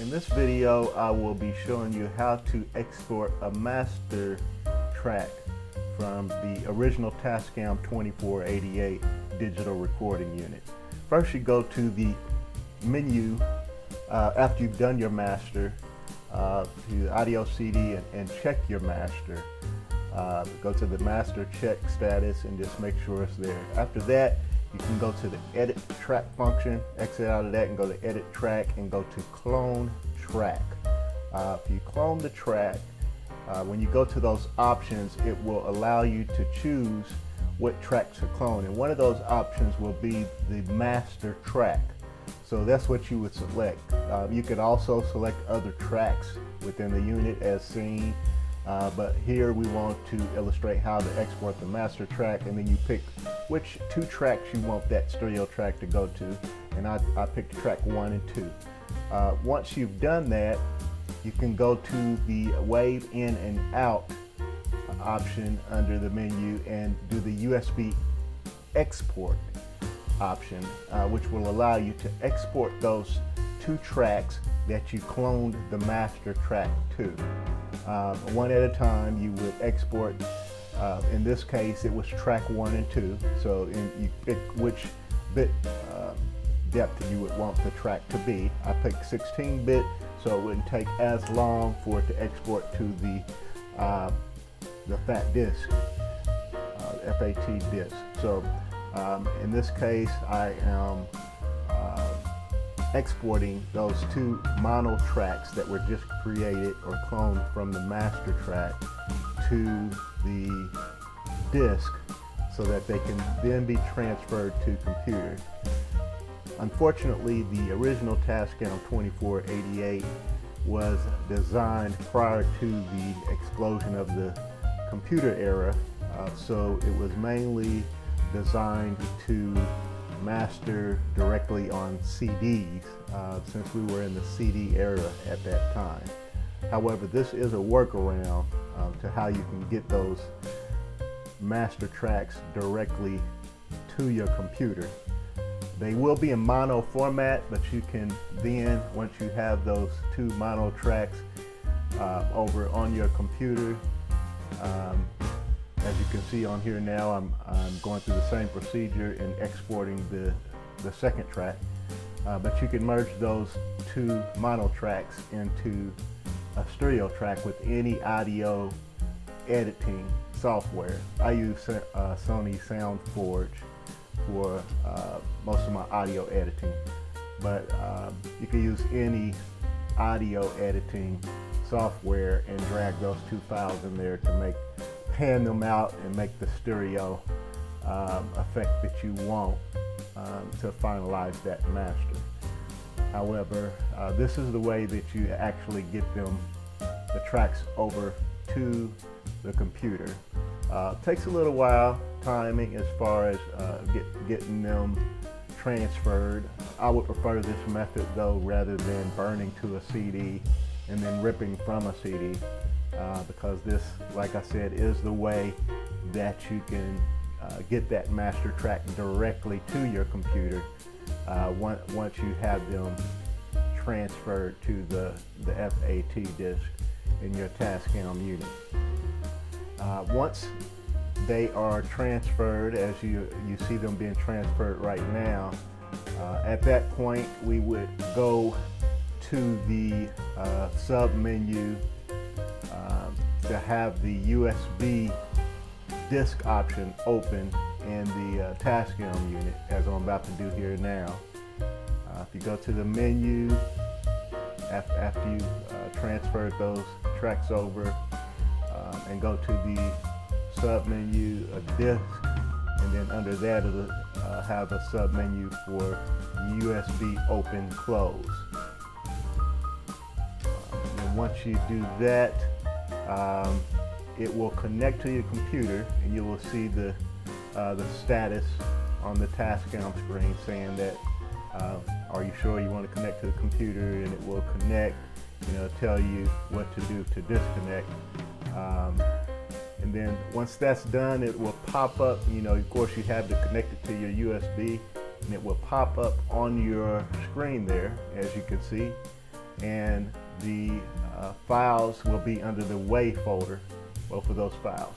In this video, I will be showing you how to export a master track from the original Tascam 2488 digital recording unit. First, you go to the menu after you've done your master, to audio CD and check your master. Go to the master check status and just make sure it's there. After that, you can go to the edit track function, exit out of that and go to edit track and go to clone track. If you clone the track, when you go to those options, it will allow you to choose what track to clone, and one of those options will be the master track. So that's what you would select. You could also select other tracks within the unit as seen, but here we want to illustrate how to export the master track, and then you pick which two tracks you want that stereo track to go to, and I picked track 1 and 2. Once you've done that, you can go to the wave in and out option under the menu and do the USB export option, which will allow you to export those two tracks that you cloned the master track to. One at a time, you would export. In this case, it was track 1 and 2. So you pick which bit depth you would want the track to be. I picked 16-bit, so it wouldn't take as long for it to export to the fat disk, FAT disk. So in this case, I am exporting those two mono tracks that were just created or cloned from the master track to the disk so that they can then be transferred to computer. Unfortunately, the original Tascam 2488 was designed prior to the explosion of the computer era, so it was mainly designed to master directly on CDs, since we were in the CD era at that time. However, this is a workaround to how you can get those master tracks directly to your computer. They will be in mono format, but you can then, once you have those two mono tracks over on your computer, as you can see on here now, I'm going through the same procedure in exporting the second track, but you can merge those two mono tracks into a stereo track with any audio editing software. I use Sony SoundForge for most of my audio editing, but you can use any audio editing software and drag those two files in there to pan them out and make the stereo effect that you want to finalize that master. However, this is the way that you actually get the tracks over to the computer. Takes a little while, timing as far as getting them transferred. I would prefer this method though, rather than burning to a CD and then ripping from a CD, because this, like I said, is the way that you can get that master track directly to your computer once you have them transferred to the FAT disk in your Tascam unit. Once they are transferred, as you see them being transferred right now, at that point we would go to the sub menu to have the USB disk option open in the Tascam unit, as I'm about to do here now. If you go to the menu after you transferred those tracks over, and go to the sub menu, a disk, and then under that it'll have a sub menu for USB open close. And once you do that, it will connect to your computer, and you will see the status on the Tascam screen saying that are you sure you want to connect to the computer, and it will connect, tell you what to do to disconnect. And then once that's done, it will pop up, of course you have to connect it to your USB, and it will pop up on your screen there, as you can see. and the files will be under the way folder, both of those files.